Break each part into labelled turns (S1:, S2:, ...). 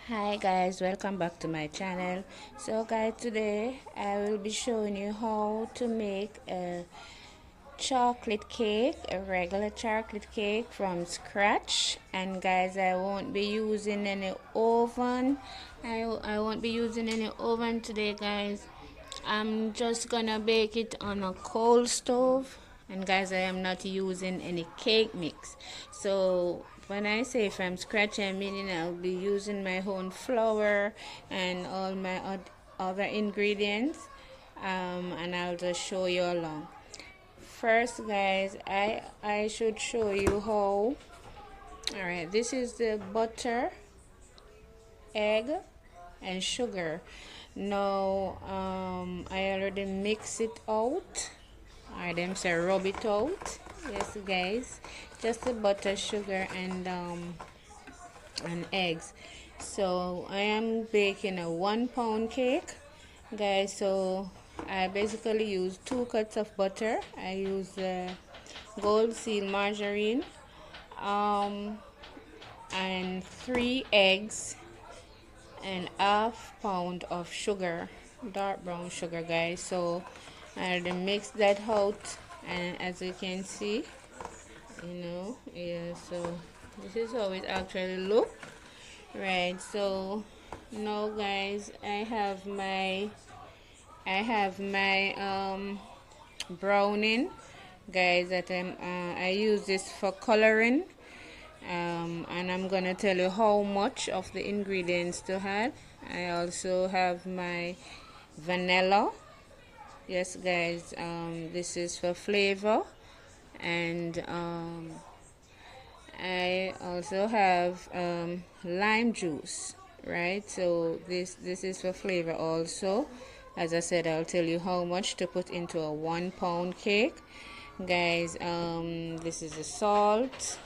S1: Hi guys, welcome back to my channel. So guys, today I will be showing you how to make a chocolate cake, a regular chocolate cake from scratch. And guys, I won't be using any oven. I won't be using any oven today guys. I'm just gonna bake it on a coal stove. And guys, I am not using any cake mix. So when I say from scratch, I mean I'll be using my own flour and all my other ingredients, and I'll just show you along. First guys, I should show you how. All right, this is the butter, egg, and sugar. Now I already mix it out. Alright, them say rub it out. Yes guys, just the butter, sugar, and eggs. So I am baking a 1 pound cake guys. So I basically use 2 cups of butter. I use gold seal margarine, um and 3 eggs and ½ pound of sugar, dark brown sugar guys. So I already mix that out, and as you can see, yeah, so this is how it actually look, right? So now guys, I have my browning guys, that I use this for coloring, and I'm gonna tell you how much of the ingredients to add. I also have my vanilla. Yes guys, this is for flavor, and I also have lime juice, right? So this is for flavor also. As I said, I'll tell you how much to put into a 1 pound cake guys. This is the salt,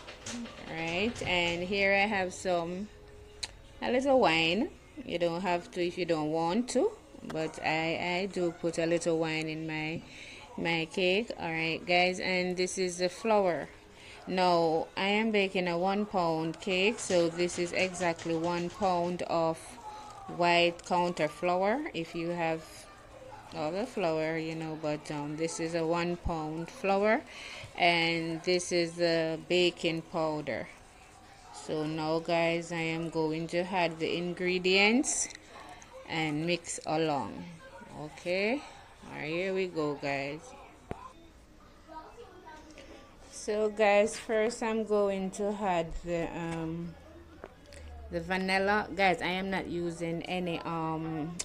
S1: right? And here I have a little wine. You don't have to if you don't want to, but I do put a little wine in my cake. All right guys, and this is the flour. Now I am baking a 1 pound cake, so this is exactly 1 pound of white counter flour. If you have other flour, but this is a 1 pound flour, and this is the baking powder. So now guys, I am going to add the ingredients and mix along. Okay, all right, here we go guys. So guys, first I'm going to add the vanilla guys. I am not using any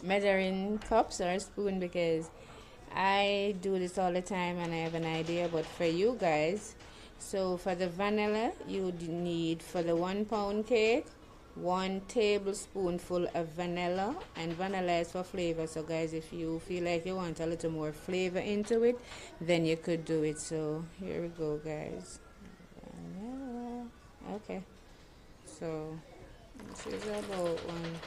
S1: measuring cups or spoon because I do this all the time and I have an idea. But for you guys, so for the vanilla, you would need, for the 1 pound cake, 1 tablespoonful of vanilla, and vanilla is for flavor. So guys, if you feel like you want a little more flavor into it, then you could do it. So here we go guys. Vanilla. Okay, so this is about 1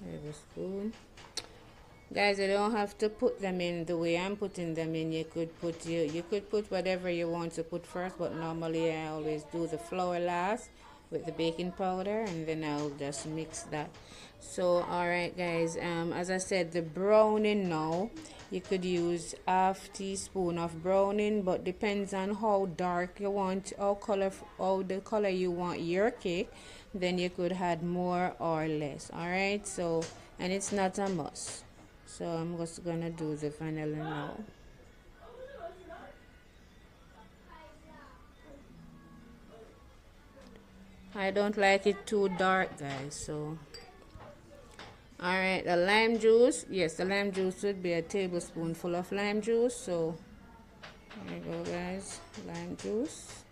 S1: tablespoon. Guys, you don't have to put them in the way I'm putting them in. You could put whatever you want to put first, but normally I always do the flour last with the baking powder, and then I'll just mix that. So alright guys, as I said, the browning now, you could use ½ teaspoon of browning, but depends on how dark you want, how the color you want your cake, then you could add more or less. Alright, so, and it's not a must. So I'm just gonna do the vanilla now. I don't like it too dark guys, so alright, the lime juice, yes, the lime juice would be a tablespoonful of lime juice. So there you go guys, lime juice,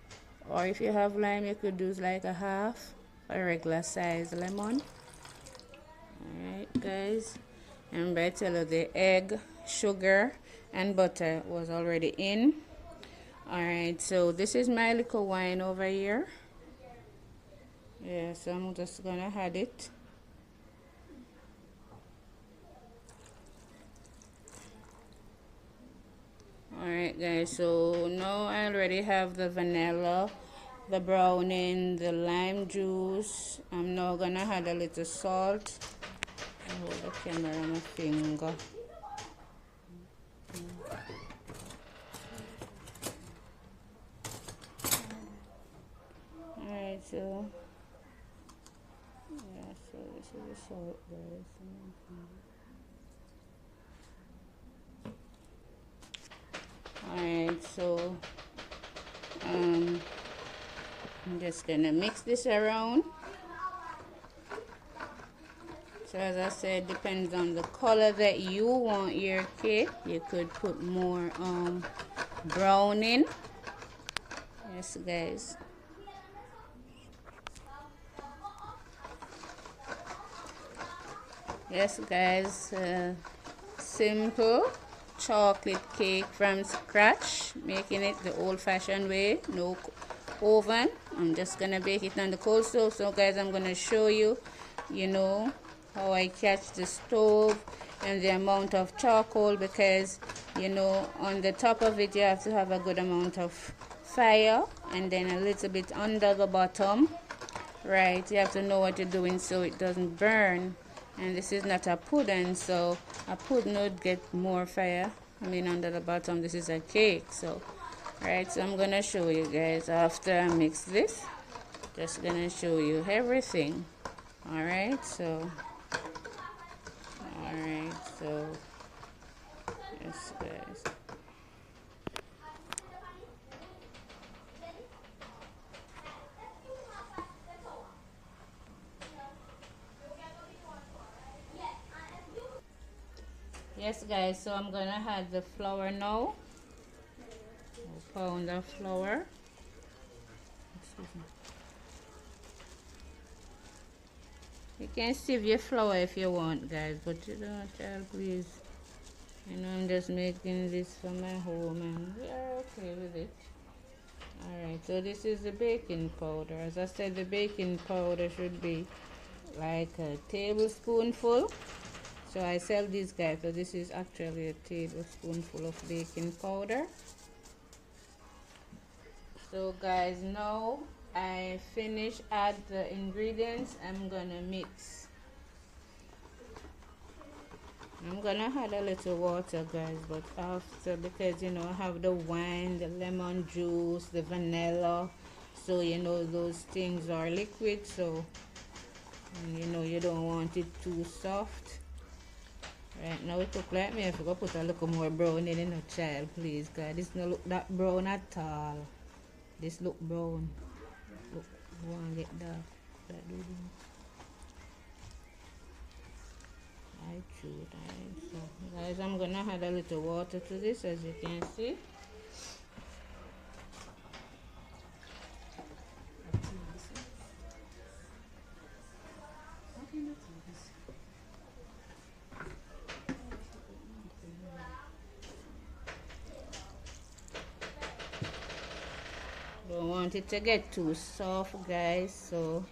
S1: or if you have lime you could use like a half a regular size lemon. Alright guys, and I tell you, the egg, sugar, and butter was already in. Alright, so this is my little wine over here. Yeah, so I'm just gonna add it. Alright guys, so now I already have the vanilla the browning, the lime juice. I'm now gonna add a little salt. I hold the camera on my finger. Alright, so yeah, so this is the salt, guys. Alright, so I'm just gonna mix this around. So as I said, depends on the color that you want your cake. You could put more browning. Yes, guys. Yes, guys. Simple chocolate cake from scratch, making it the old-fashioned way, no oven. I'm just gonna bake it on the cold stove. So guys, I'm gonna show you, you know, how I catch the stove and the amount of charcoal, because you know on the top of it you have to have a good amount of fire, and then a little bit under the bottom, right? You have to know what you're doing so it doesn't burn. And this is not a pudding, so a pudding would get more fire, I mean, under the bottom. This is a cake, so right. So I'm gonna show you guys after I mix this. Just gonna show you everything. All right, so yes, guys. Yes, guys, so I'm gonna add the flour now. A pound of flour. Excuse me. You can sieve your flour if you want, guys, but you don't, child, please. You know, I'm just making this for my home, and we are okay with it. Alright, so this is the baking powder. As I said, the baking powder should be like a tablespoonful. So I sell these, guys, so this is actually a tablespoonful of baking powder. So guys, now I finish add the ingredients. I'm gonna mix. I'm gonna add a little water, guys, but after, because you know I have the wine, the lemon juice, the vanilla, so you know those things are liquid, so you know you don't want it too soft. Right now it look like me. I forgot to put a little more brown in a child, please, guys. This don't look that brown at all. This look brown. Look, I want to get dark. That do I shoot. So guys, I'm gonna add a little water to this, as you can see. Don't want it to get too soft, guys, so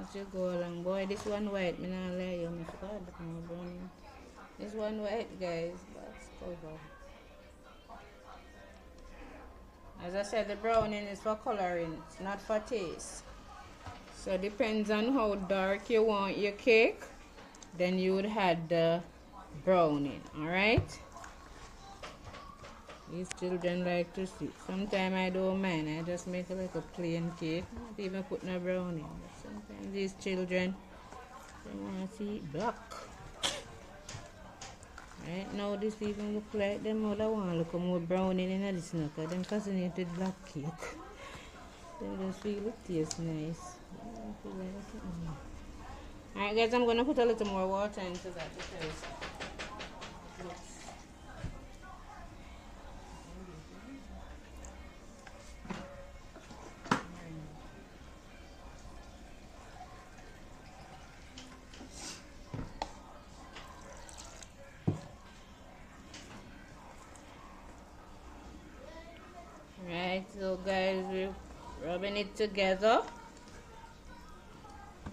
S1: as you go along. Boy, this one white, me not lie you, I forgot that my brown. This one white, guys, that's cover. As I said, the browning is for coloring, it's not for taste. So it depends on how dark you want your cake, then you would add the browning. Alright, these children like to see. Sometimes I don't mind, I just make like a plain cake, not even put no browning. But sometimes these children, they want to see it black. Right now this even look like them other one look more browning in this now, because them fascinated black cake. They just feel it tastes nice. Alright guys, I'm gonna put a little more water into that because right, so guys, we're rubbing it together.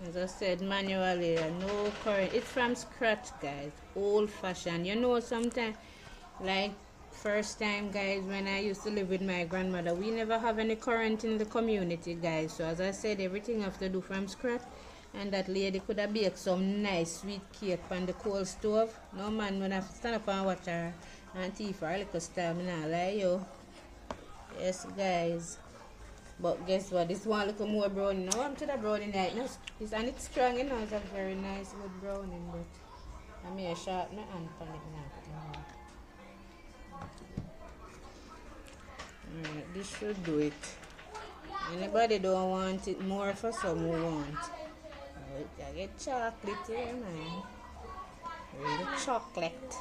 S1: As I said, manually, no current. It's from scratch, guys. Old fashioned. You know, sometimes, like first time, guys, when I used to live with my grandmother, we never have any current in the community, guys. So as I said, everything I have to do from scratch. And that lady could have baked some nice sweet cake on the coal stove. No man, when I stand up and watch her and tea for a little style, me not lie yo. Yes, guys. But guess what? This one look more brownie. Now I'm to the brownie night. No, and it's strong, you know. It's a very nice, good brownie. But I may sharp my hand on it now. Alright, this should do it. Anybody don't want it more for some who want. I get chocolate here, man. Really chocolate.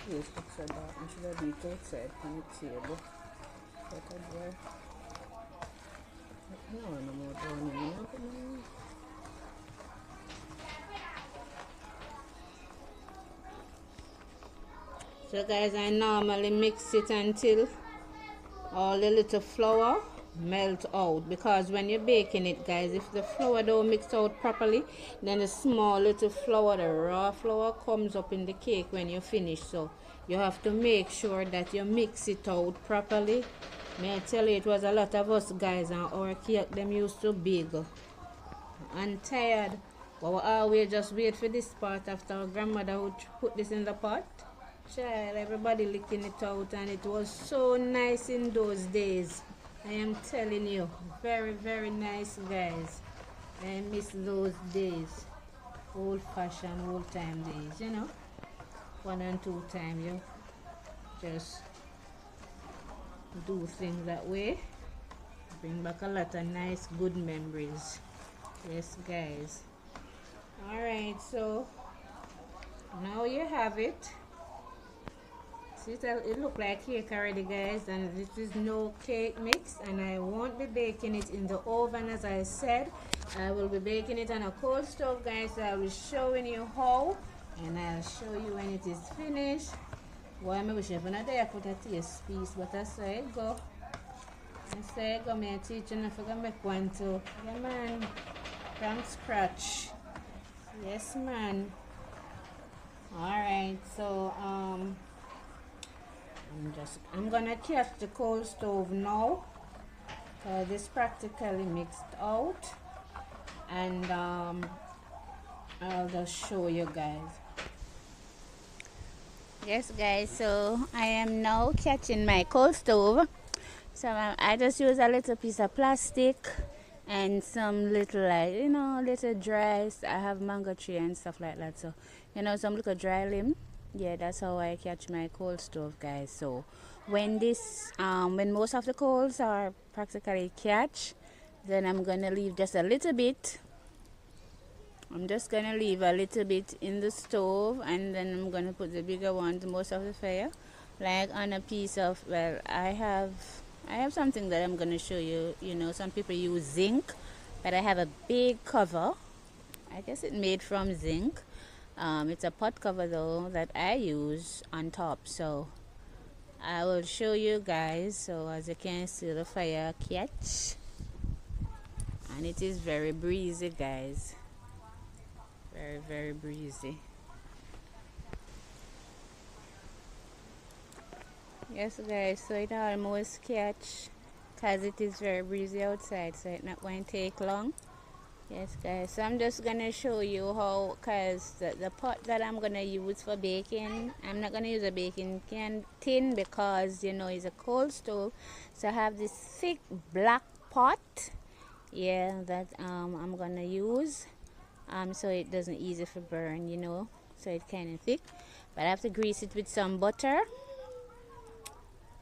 S1: Yes, it's about should have been outside on the table. But I dry. No, no more brownie. So guys, I normally mix it until all the little flour melt out, because when you're baking it, guys, if the flour don't mix out properly, then the small little flour, the raw flour, comes up in the cake when you finish. So you have to make sure that you mix it out properly. May I tell you, it was a lot of us guys and our cake them used to bake and tired, but we always just wait for this part after our grandmother would put this in the pot. Child, everybody licking it out, and it was so nice in those days. I am telling you, very, very nice, guys. I miss those days, old-fashioned, old-time days, you know. 1 and 2 time, you just do things that way. Bring back a lot of nice, good memories. Yes, guys. All right, so now you have it. It look like cake already, guys, and this is no cake mix, and I won't be baking it in the oven. As I said, I will be baking it on a cold stove, guys. So I will showing you how, and I'll show you when it is finished. Why I wish if another I put a taste piece, but I saw it go. I saw it go. Me teaching if I can make one too. Yeah, man, from scratch. Yes, man. All right, so I'm gonna catch the cold stove now, because it's practically mixed out, and I'll just show you guys. Yes, guys, so I am now catching my cold stove. So I just use a little piece of plastic and some little, like, you know, little dry. I have mango tree and stuff like that, so you know, some little dry limb. Yeah, that's how I catch my cold stove, guys. So when when most of the coals are practically catch, then I'm gonna leave just a little bit. I'm just gonna leave a little bit in the stove, and then I'm gonna put the bigger ones most of the fire, like on a piece of, well, I have something that I'm gonna show you. You know, some people use zinc, but I have a big cover. I guess it's made from zinc. It's a pot cover though that I use on top, so I will show you guys. So as you can see, the fire catch, and it is very breezy, guys. Very, very breezy. Yes, guys, so it almost catch, because it is very breezy outside, so it's not going to take long. Yes, guys, so I'm just gonna show you how, because the pot that I'm gonna use for baking, I'm not gonna use a baking tin, because you know it's a cold stove. So I have this thick black pot, yeah, that I'm gonna use, so it doesn't easy for burn, you know, so it's kind of thick. But I have to grease it with some butter,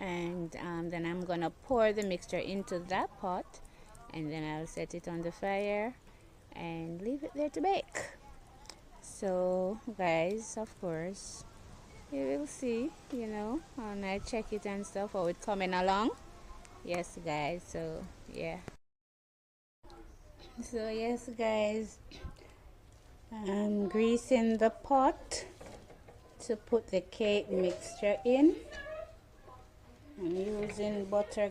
S1: and then I'm gonna pour the mixture into that pot, and then I'll set it on the fire and leave it there to bake. So guys, of course you will see, you know, and I check it and stuff, how it's coming along. Yes, guys, so yeah. So yes, guys, I'm greasing the pot to put the cake mixture in. I'm using butter